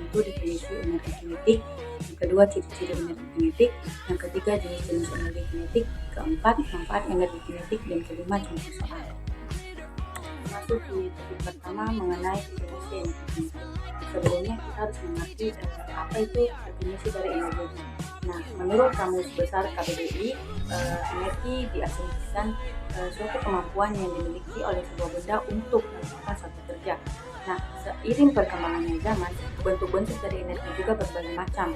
satu definisi energi kinetik, yang kedua ciri-ciri energi kinetik, yang ketiga jenis-jenis energi kinetik, keempat manfaat energi kinetik, dan kelima contoh soal. Masuk di topik pertama mengenai definisi energi kinetik. Sebelumnya kita harus mengerti apa itu definisi dari energi. Nah, menurut Kamus Besar KBBI, energi diasumsikan suatu kemampuan yang dimiliki oleh sebuah benda untuk melakukan suatu kerja. Nah, seiring perkembangannya zaman, bentuk-bentuk dari energi juga berbagai macam.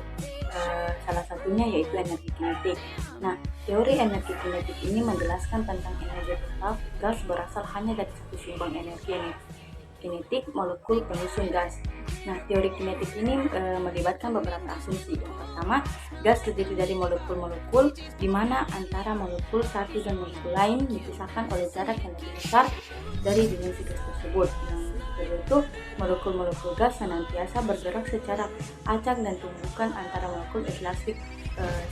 Salah satunya yaitu energi kinetik. Nah, teori energi kinetik ini menjelaskan tentang energi total gas berasal hanya dari satu sumbang energi kinetik molekul penyusun gas. Nah, teori kinetik ini melibatkan beberapa asumsi. Yang pertama, gas terdiri dari molekul-molekul di mana antara molekul satu dan molekul lain dipisahkan oleh jarak yang lebih besar dari dimensi gas tersebut. Yang kedua itu, molekul-molekul gas senantiasa bergerak secara acak dan tumbukan antara molekul elastik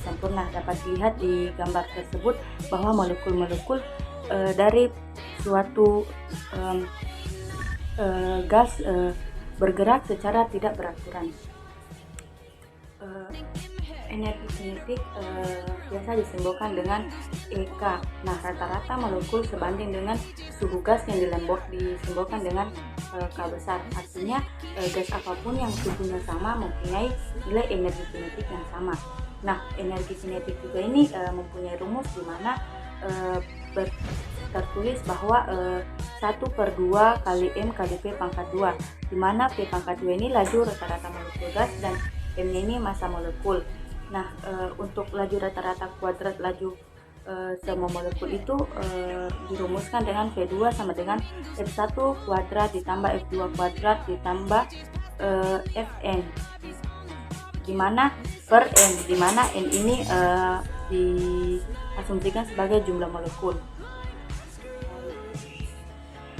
sempurna. Dapat dilihat di gambar tersebut bahwa molekul-molekul dari suatu gas bergerak secara tidak beraturan. Energi kinetik biasa disimbolkan dengan EK. Nah, rata-rata molekul sebanding dengan suhu gas yang disimbolkan dengan K besar. Artinya gas apapun yang suhunya sama mempunyai nilai energi kinetik yang sama. Nah, energi kinetik juga ini mempunyai rumus di mana tertulis bahwa 1/2 kali M kali P pangkat 2, di mana P pangkat 2 ini laju rata-rata molekul gas dan M ini massa molekul. Nah, untuk laju rata-rata kuadrat laju semua molekul itu dirumuskan dengan V2 sama dengan F1 kuadrat ditambah F2 kuadrat ditambah Fn, dimana per N, dimana N ini diasumsikan sebagai jumlah molekul.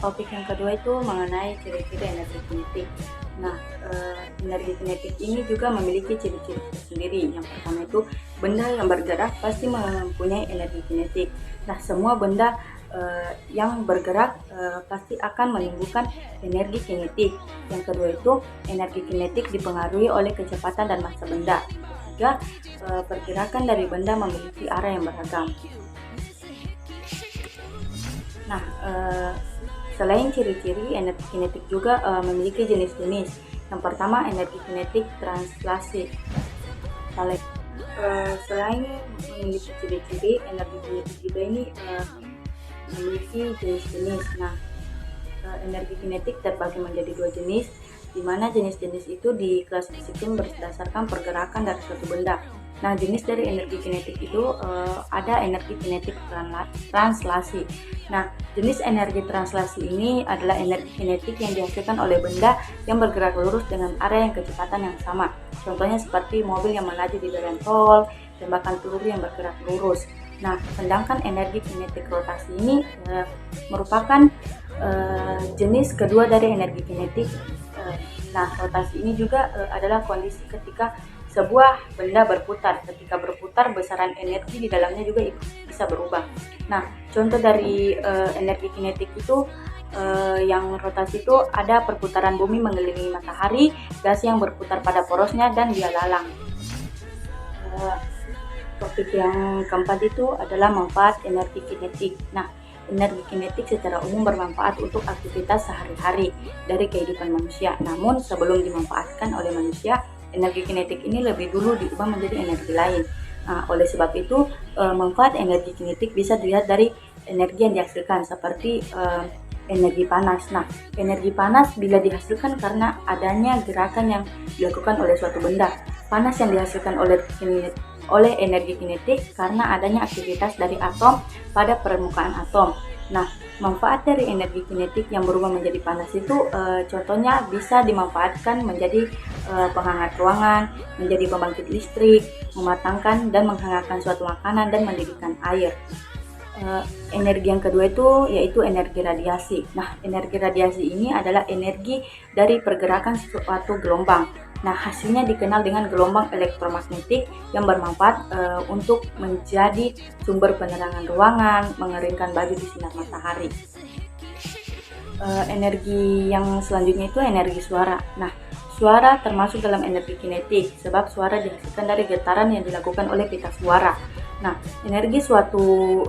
Topik yang kedua itu mengenai ciri-ciri energi kinetik. Nah, energi kinetik ini juga memiliki ciri-ciri tersendiri. Yang pertama itu, benda yang bergerak pasti mempunyai energi kinetik. Nah, semua benda yang bergerak pasti akan menimbulkan energi kinetik. Yang kedua itu, energi kinetik dipengaruhi oleh kecepatan dan massa benda. Ketiga, pergerakan dari benda memiliki arah yang beragam. Nah, selain ciri-ciri, energi kinetik juga memiliki jenis-jenis. Yang pertama, energi kinetik translasi. Selain memiliki ciri-ciri, energi kinetik juga ini memiliki jenis-jenis. Nah, energi kinetik terbagi menjadi dua jenis, di mana jenis-jenis itu diklasifikasikan berdasarkan pergerakan dari suatu benda. Nah, jenis dari energi kinetik itu ada energi kinetik translasi. Nah, jenis energi translasi ini adalah energi kinetik yang dihasilkan oleh benda yang bergerak lurus dengan arah yang kecepatan yang sama. Contohnya seperti mobil yang melaju di jalan tol, tembakan peluru yang bergerak lurus. Nah, sedangkan energi kinetik rotasi ini merupakan jenis kedua dari energi kinetik. Nah, rotasi ini juga adalah kondisi ketika sebuah benda berputar. Ketika berputar, besaran energi di dalamnya juga bisa berubah. Nah, contoh dari energi kinetik itu yang rotasi itu ada perputaran bumi mengelilingi matahari, gas yang berputar pada porosnya, dan dia lalang. Topik yang keempat itu adalah manfaat energi kinetik. Nah, energi kinetik secara umum bermanfaat untuk aktivitas sehari-hari dari kehidupan manusia. Namun, sebelum dimanfaatkan oleh manusia, energi kinetik ini lebih dulu diubah menjadi energi lain. Nah, oleh sebab itu, manfaat energi kinetik bisa dilihat dari energi yang dihasilkan, seperti energi panas. Nah, energi panas bila dihasilkan karena adanya gerakan yang dilakukan oleh suatu benda. Panas yang dihasilkan oleh energi kinetik karena adanya aktivitas dari atom pada permukaan atom. Nah, manfaat dari energi kinetik yang berubah menjadi panas itu contohnya bisa dimanfaatkan menjadi penghangat ruangan, menjadi pembangkit listrik, mematangkan dan menghangatkan suatu makanan, dan mendidihkan air. Energi yang kedua itu yaitu energi radiasi. Nah, energi radiasi ini adalah energi dari pergerakan suatu gelombang. Nah, hasilnya dikenal dengan gelombang elektromagnetik yang bermanfaat untuk menjadi sumber penerangan ruangan, mengeringkan baju di sinar matahari. Energi yang selanjutnya itu energi suara. Nah, suara termasuk dalam energi kinetik sebab suara dihasilkan dari getaran yang dilakukan oleh pita suara. Nah, energi suatu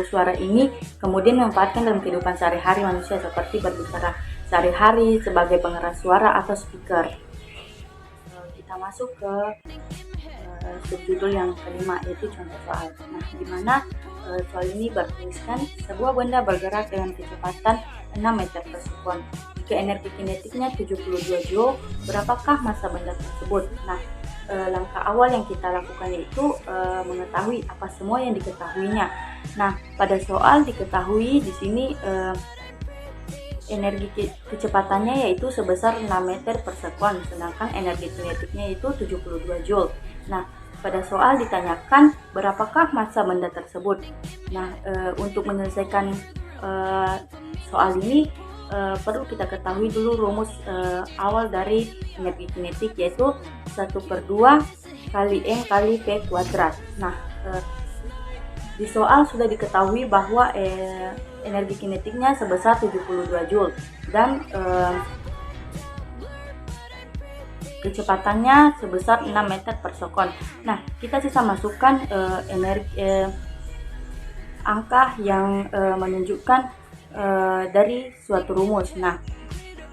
suara ini kemudian dimanfaatkan dalam kehidupan sehari-hari manusia seperti berbicara sehari-hari sebagai pengeras suara atau speaker. Kita masuk ke subjudul yang kelima, yaitu contoh soal. Nah, di mana soal ini bertuliskan sebuah benda bergerak dengan kecepatan 6 meter per sekon. Jika energi kinetiknya 72 joule, berapakah massa benda tersebut? Nah, langkah awal yang kita lakukan yaitu mengetahui apa semua yang diketahuinya. Nah, pada soal diketahui di sini energi kecepatannya yaitu sebesar 6 meter per sekon, sedangkan energi kinetiknya itu 72 joule. Nah, pada soal ditanyakan berapakah massa benda tersebut. Nah, untuk menyelesaikan soal ini perlu kita ketahui dulu rumus awal dari energi kinetik, yaitu 1/2 kali M kali P kuadrat. Nah, di soal sudah diketahui bahwa energi kinetiknya sebesar 72 joule dan kecepatannya sebesar 6 meter per sekon. Nah, kita sisa masukkan angka yang menunjukkan dari suatu rumus. Nah,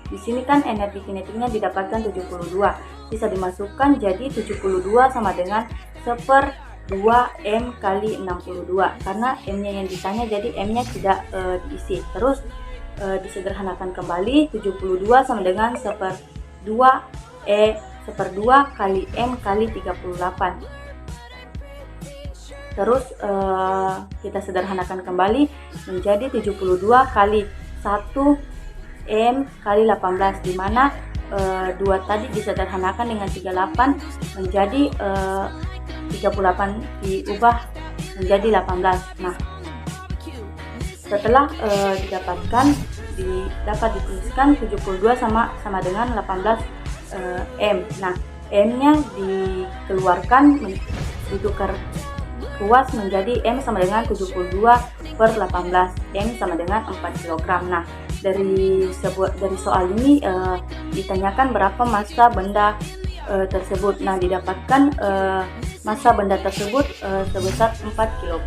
di sini kan energi kinetiknya didapatkan 72, bisa dimasukkan jadi 72 sama dengan 1/2 M kali 62, karena M-nya yang ditanya jadi M-nya tidak diisi. Terus disederhanakan kembali, 72 sama dengan 1/2 kali M kali 38. Terus kita sederhanakan kembali menjadi 72 kali 1 M kali 18, di mana 2 tadi disederhanakan dengan 38 menjadi 38 diubah menjadi 18. Nah, setelah dapat dituliskan 72 sama dengan 18 M. Nah, M-nya dikeluarkan, ditukar luas menjadi M sama dengan 72/18. M sama dengan 4 kg. Nah, dari soal ini ditanyakan berapa massa benda tersebut. Nah, didapatkan massa benda tersebut sebesar 4 kg.